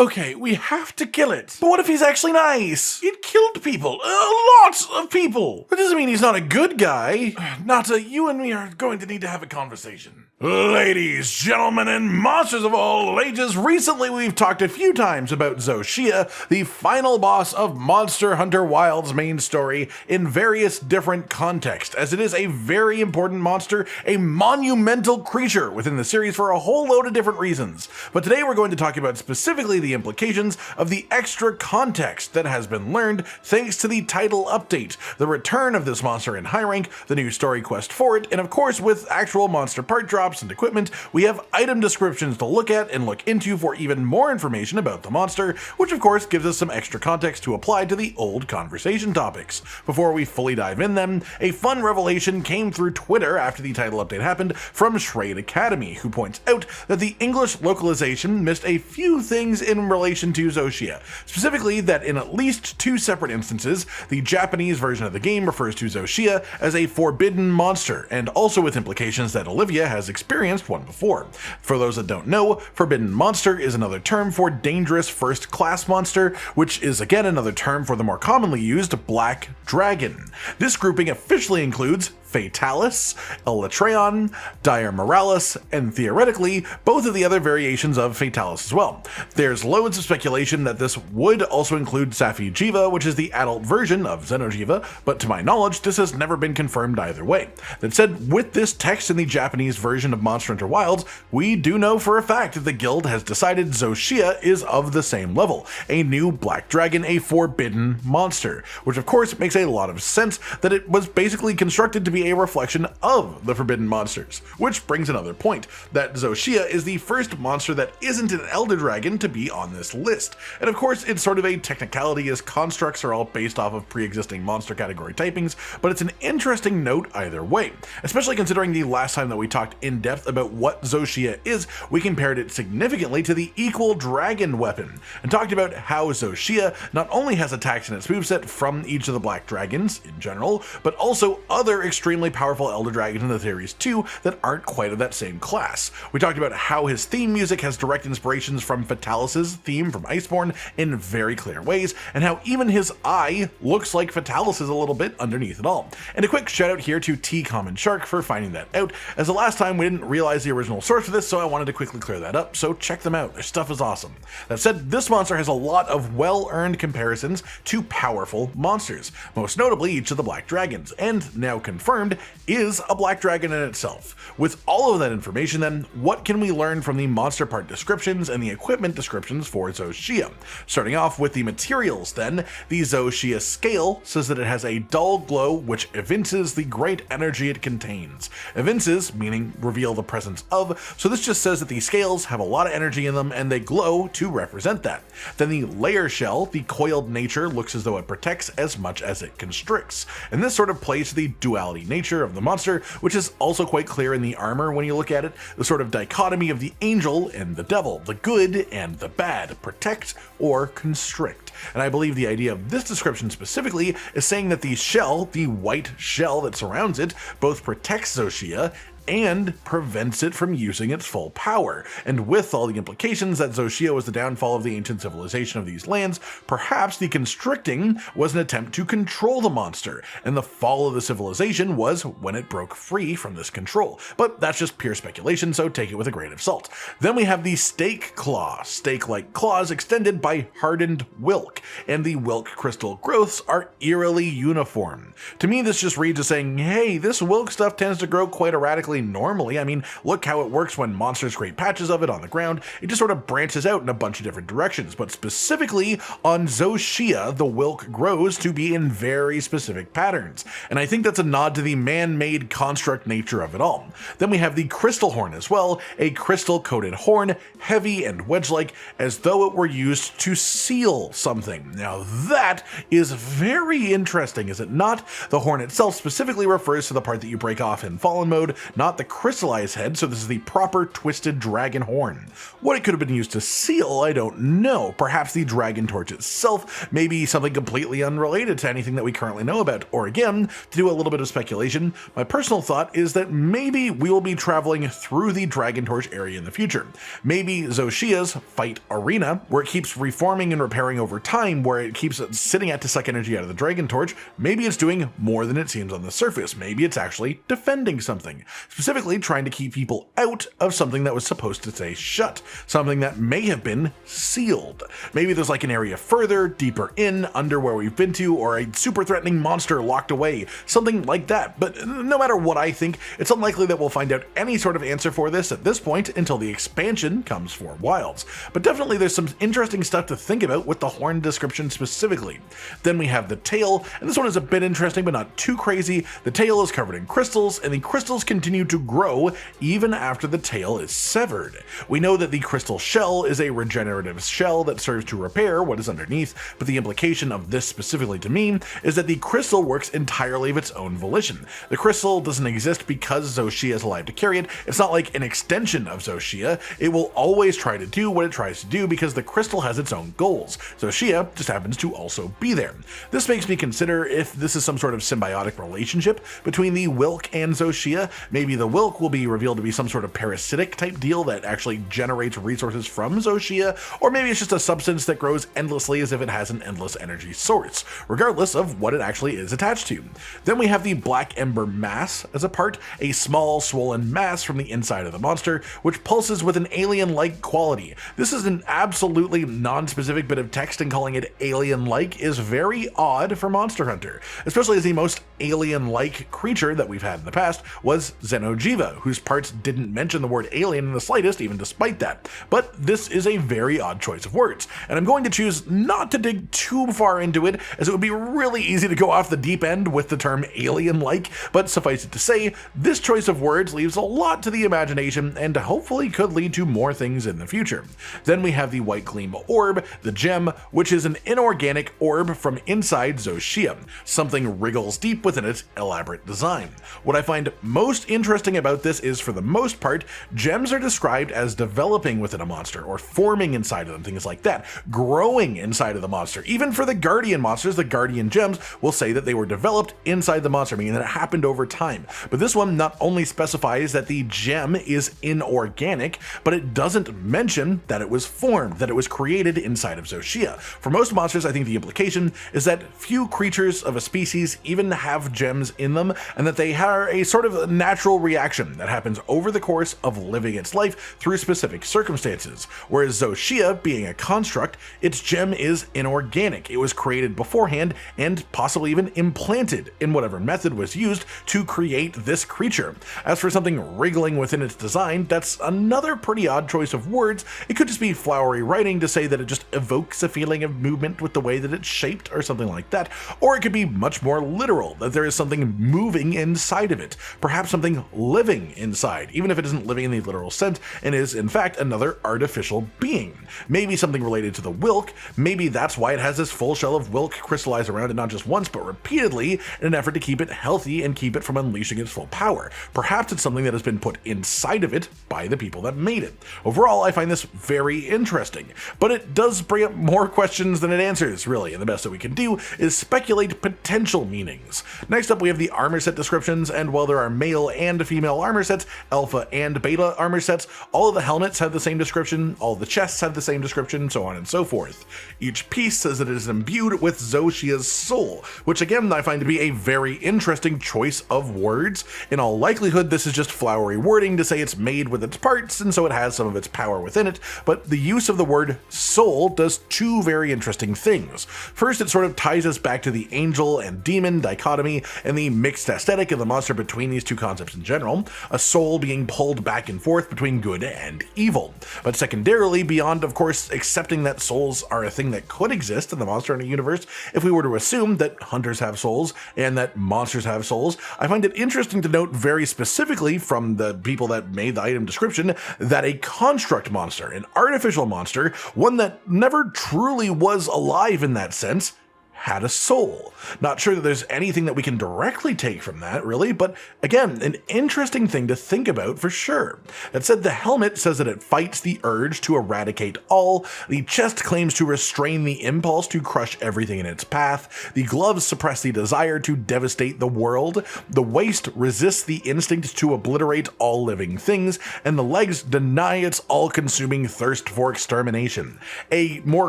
Okay, we have to kill it. But what if he's actually nice? It killed people. Lots of people. That doesn't mean he's not a good guy. Nata, you and me are going to need to have a conversation. Ladies, gentlemen, and monsters of all ages, recently we've talked a few times about Zoh Shia, the final boss of Monster Hunter Wilds main story, in various different contexts, as it is a very important monster, a monumental creature within the series for a whole load of different reasons. But today we're going to talk about specifically the implications of the extra context that has been learned thanks to the title update, the return of this monster in high rank, the new story quest for it, and of course with actual monster part drops and equipment, we have item descriptions to look at and look into for even more information about the monster, which of course gives us some extra context to apply to the old conversation topics. Before we fully dive in then, a fun revelation came through Twitter after the title update happened from Shrade Academy, who points out that the English localization missed a few things in relation to Zoh Shia, specifically that in at least two separate instances, the Japanese version of the game refers to Zoh Shia as a forbidden monster, and also with implications that Olivia has experienced one before. For those that don't know, forbidden monster is another term for dangerous first class monster, which is again another term for the more commonly used black dragon. This grouping officially includes Fatalis, Elytreon, Dire Moralis, and theoretically, both of the other variations of Fatalis as well. There's loads of speculation that this would also include safi'jiiva, which is the adult version of Xeno'jiiva, but to my knowledge, this has never been confirmed either way. That said, with this text in the Japanese version of Monster Hunter Wilds, we do know for a fact that the guild has decided Zoh Shia is of the same level, a new black dragon, a forbidden monster, which of course makes a lot of sense that it was basically constructed to be a reflection of the forbidden monsters, which brings another point, that Zoh Shia is the first monster that isn't an elder dragon to be on this list. And of course it's sort of a technicality as constructs are all based off of pre-existing monster category typings, but it's an interesting note either way, especially considering the last time that we talked in depth about what Zoh Shia is, we compared it significantly to the equal dragon weapon, and talked about how Zoh Shia not only has attacks in its moveset from each of the black dragons in general, but also other extremely powerful elder dragons in the theories too that aren't quite of that same class. We talked about how his theme music has direct inspirations from Fatalis' theme from Iceborne in very clear ways, and how even his eye looks like Fatalis' a little bit underneath it all. And a quick shout out here to T Common Shark for finding that out, as the last time we didn't realize the original source for this, so I wanted to quickly clear that up, so check them out, their stuff is awesome. That said, this monster has a lot of well-earned comparisons to powerful monsters, most notably each of the black dragons, and now confirmed is a black dragon in itself. With all of that information then, what can we learn from the monster part descriptions and the equipment descriptions for Zoh Shia? Starting off with the materials then, the Zoh Shia scale says that it has a dull glow which evinces the great energy it contains. Evinces meaning reveal the presence of, so this just says that the scales have a lot of energy in them and they glow to represent that. Then the layer shell, the coiled nature, looks as though it protects as much as it constricts, and this sort of plays to the duality nature of the monster, which is also quite clear in the armor when you look at it, the sort of dichotomy of the angel and the devil, the good and the bad, protect or constrict. And I believe the idea of this description specifically is saying that the shell, the white shell that surrounds it, both protects Zoh Shia and prevents it from using its full power. And with all the implications that Zoh Shia was the downfall of the ancient civilization of these lands, perhaps the constricting was an attempt to control the monster, and the fall of the civilization was when it broke free from this control. But that's just pure speculation, so take it with a grain of salt. Then we have the stake claw, stake-like claws extended by hardened wilk, and the wilk crystal growths are eerily uniform. To me this just reads as saying, hey, this wilk stuff tends to grow quite erratically normally. I mean, look how it works when monsters create patches of it on the ground. It just sort of branches out in a bunch of different directions, but specifically on Zoh Shia, the wilk grows to be in very specific patterns, and I think that's a nod to the man-made construct nature of it all. Then we have the crystal horn as well, a crystal-coated horn, heavy and wedge-like, as though it were used to seal something. Now that is very interesting, is it not? The horn itself specifically refers to the part that you break off in Fallen mode, not the crystallized head, so this is the proper twisted dragon horn. What it could have been used to seal, I don't know. Perhaps the dragon torch itself, maybe something completely unrelated to anything that we currently know about. Or again, to do a little bit of speculation, my personal thought is that maybe we will be traveling through the dragon torch area in the future. Maybe Zoh Shia's fight arena, where it keeps reforming and repairing over time, where it keeps sitting at to suck energy out of the dragon torch, maybe it's doing more than it seems on the surface. Maybe it's actually defending something, specifically trying to keep people out of something that was supposed to stay shut, something that may have been sealed. Maybe there's like an area further, deeper in, under where we've been to, or a super threatening monster locked away, something like that. But no matter what I think, it's unlikely that we'll find out any sort of answer for this at this point until the expansion comes for Wilds. But definitely there's some interesting stuff to think about with the horn description specifically. Then we have the tail, and this one is a bit interesting but not too crazy. The tail is covered in crystals, and the crystals continue to grow even after the tail is severed. We know that the crystal shell is a regenerative shell that serves to repair what is underneath, but the implication of this specifically to me is that the crystal works entirely of its own volition. The crystal doesn't exist because Zoh Shia is alive to carry it. It's not like an extension of Zoh Shia. It will always try to do what it tries to do because the crystal has its own goals. Zoh Shia just happens to also be there. This makes me consider if this is some sort of symbiotic relationship between the Wilk and Zoh Shia. Maybe the Wilk will be revealed to be some sort of parasitic type deal that actually generates resources from Zoh Shia, or maybe it's just a substance that grows endlessly as if it has an endless energy source, regardless of what it actually is attached to. Then we have the black ember mass as a part, a small swollen mass from the inside of the monster, which pulses with an alien-like quality. This is an absolutely non-specific bit of text, and calling it alien-like is very odd for Monster Hunter, especially as the most alien-like creature that we've had in the past was safi'jiiva, whose parts didn't mention the word alien in the slightest, even despite that. But this is a very odd choice of words, and I'm going to choose not to dig too far into it, as it would be really easy to go off the deep end with the term alien-like, but suffice it to say, this choice of words leaves a lot to the imagination and hopefully could lead to more things in the future. Then we have the white gleam orb, the gem, which is an inorganic orb from inside Zoh Shia. Something wriggles deep within its elaborate design. What I find most interesting about this is, for the most part, gems are described as developing within a monster, or forming inside of them, things like that, growing inside of the monster. Even for the guardian monsters, the guardian gems will say that they were developed inside the monster, meaning that it happened over time. But this one not only specifies that the gem is inorganic, but it doesn't mention that it was formed, that it was created inside of Zoh Shia. For most monsters, I think the implication is that few creatures of a species even have gems in them, and that they are a sort of natural reaction that happens over the course of living its life through specific circumstances. Whereas Zoh Shia, being a construct, its gem is inorganic. It was created beforehand and possibly even implanted in whatever method was used to create this creature. As for something wriggling within its design, that's another pretty odd choice of words. It could just be flowery writing to say that it just evokes a feeling of movement with the way that it's shaped or something like that, or it could be much more literal, that there is something moving inside of it, perhaps something living inside, even if it isn't living in the literal sense and is in fact another artificial being. Maybe something related to the Wilk. Maybe that's why it has this full shell of Wilk crystallized around it not just once but repeatedly in an effort to keep it healthy and keep it from unleashing its full power. Perhaps it's something that has been put inside of it by the people that made it. Overall, I find this very interesting, but it does bring up more questions than it answers, really, and the best that we can do is speculate potential meanings. Next up, we have the armor set descriptions, and while there are male and female armor sets, alpha and beta armor sets, all of the helmets have the same description, all of the chests have the same description, so on and so forth. Each piece says that it is imbued with Zoh Shia's soul, which again I find to be a very interesting choice of words. In all likelihood, this is just flowery wording to say it's made with its parts, and so it has some of its power within it, but the use of the word soul does two very interesting things. First, it sort of ties us back to the angel and demon dichotomy and the mixed aesthetic of the monster between these two concepts in general, a soul being pulled back and forth between good and evil. But secondarily, beyond of course accepting that souls are a thing that could exist in the Monster Hunter universe, if we were to assume that hunters have souls and that monsters have souls, I find it interesting to note very specifically from the people that made the item description that a construct monster, an artificial monster, one that never truly was alive in that sense, had a soul. Not sure that there's anything that we can directly take from that, really, but again, an interesting thing to think about for sure. That said, the helmet says that it fights the urge to eradicate all, the chest claims to restrain the impulse to crush everything in its path, the gloves suppress the desire to devastate the world, the waist resists the instinct to obliterate all living things, and the legs deny its all-consuming thirst for extermination. A more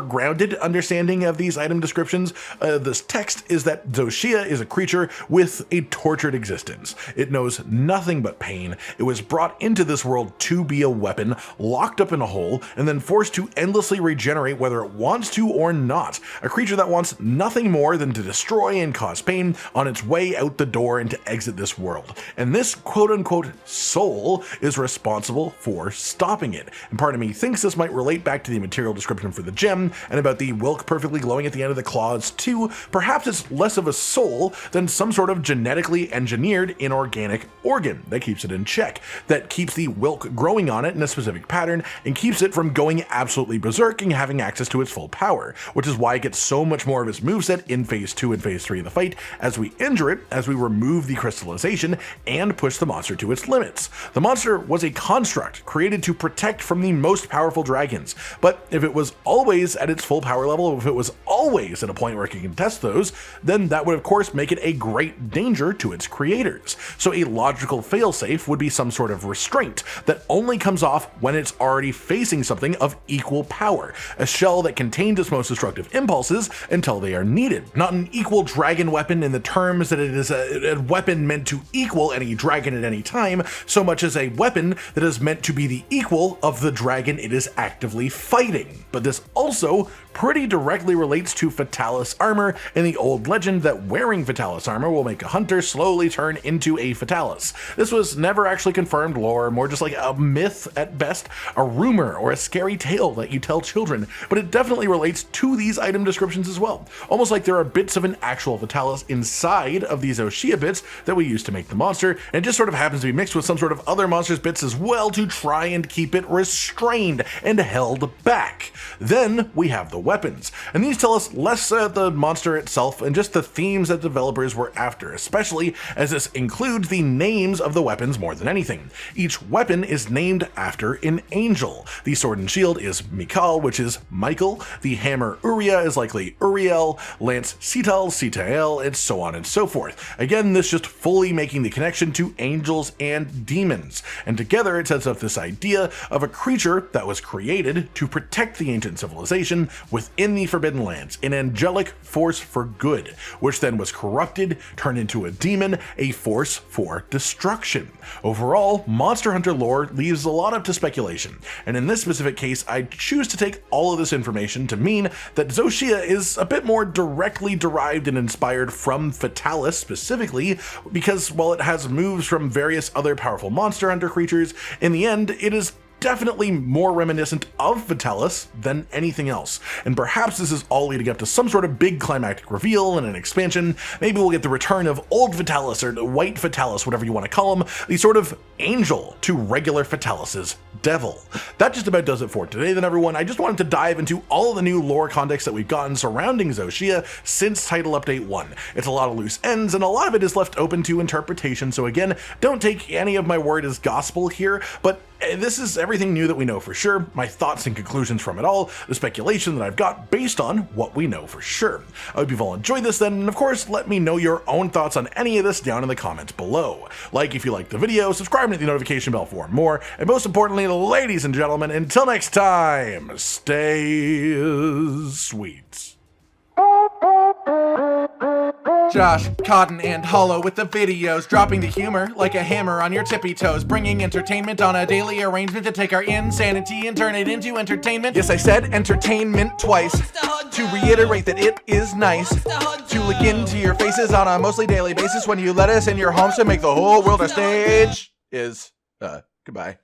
grounded understanding of these item descriptions, this text is that Zoh Shia is a creature with a tortured existence. It knows nothing but pain. It was brought into this world to be a weapon, locked up in a hole, and then forced to endlessly regenerate whether it wants to or not. A creature that wants nothing more than to destroy and cause pain on its way out the door and to exit this world. And this quote-unquote soul is responsible for stopping it. And part of me thinks this might relate back to the material description for the gem and about the wilk perfectly glowing at the end of the claws too. Perhaps it's less of a soul than some sort of genetically engineered inorganic organ that keeps it in check, that keeps the wilk growing on it in a specific pattern and keeps it from going absolutely berserk and having access to its full power, which is why it gets so much more of its moveset in phase 2 and phase 3 of the fight as we injure it, as we remove the crystallization and push the monster to its limits. The monster was a construct created to protect from the most powerful dragons, but if it was always at its full power level, if it was always at a point where it can contest those, then that would of course make it a great danger to its creators. So a logical failsafe would be some sort of restraint that only comes off when it's already facing something of equal power, a shell that contains its most destructive impulses until they are needed. Not an equal dragon weapon in the terms that it is a weapon meant to equal any dragon at any time, so much as a weapon that is meant to be the equal of the dragon it is actively fighting. But this also pretty directly relates to fatalis armor in the old legend that wearing fatalis armor will make a hunter slowly turn into a fatalis. This was never actually confirmed lore, more just like a myth at best, a rumor or a scary tale that you tell children, but it definitely relates to these item descriptions as well. Almost like there are bits of an actual fatalis inside of these Zoh Shia bits that we use to make the monster, and it just sort of happens to be mixed with some sort of other monster's bits as well to try and keep it restrained and held back. Then we have the weapons, and these tell us less the monster itself and just the themes that developers were after, especially as this includes the names of the weapons more than anything. Each weapon is named after an angel. The sword and shield is Mikal, which is Michael. The hammer Uria is likely Uriel, lance Sital, Sitael, and so on and so forth. Again, this just fully making the connection to angels and demons, and together it sets up this idea of a creature that was created to protect the ancient civilization within the Forbidden Lands, an angelic force for good, which then was corrupted, turned into a demon, a force for destruction. Overall, Monster Hunter lore leaves a lot up to speculation, and in this specific case, I choose to take all of this information to mean that Zoh Shia is a bit more directly derived and inspired from Fatalis specifically, because while it has moves from various other powerful Monster Hunter creatures, in the end, it is definitely more reminiscent of Fatalis than anything else. And perhaps this is all leading up to some sort of big climactic reveal and an expansion. Maybe we'll get the return of Old Fatalis or White Fatalis, whatever you want to call him, the sort of angel to regular Fatalis's devil. That just about does it for today then, everyone. I just wanted to dive into all of the new lore context that we've gotten surrounding Zoh Shia since Title Update 1. It's a lot of loose ends and a lot of it is left open to interpretation, so again, don't take any of my word as gospel here, but this is everything new that we know for sure, my thoughts and conclusions from it all, the speculation that I've got based on what we know for sure. I hope you've all enjoyed this then, and of course, let me know your own thoughts on any of this down in the comments below. Like if you liked the video, subscribe and hit the notification bell for more, and most importantly, ladies and gentlemen, until next time, stay sweet. Josh, Cotton, and Hollow with the videos, dropping the humor like a hammer on your tippy toes, bringing entertainment on a daily arrangement to take our insanity and turn it into entertainment. Yes, I said entertainment twice, to reiterate that it is nice to look into your faces on a mostly daily basis when you let us in your homes to make the whole world a stage. Goodbye.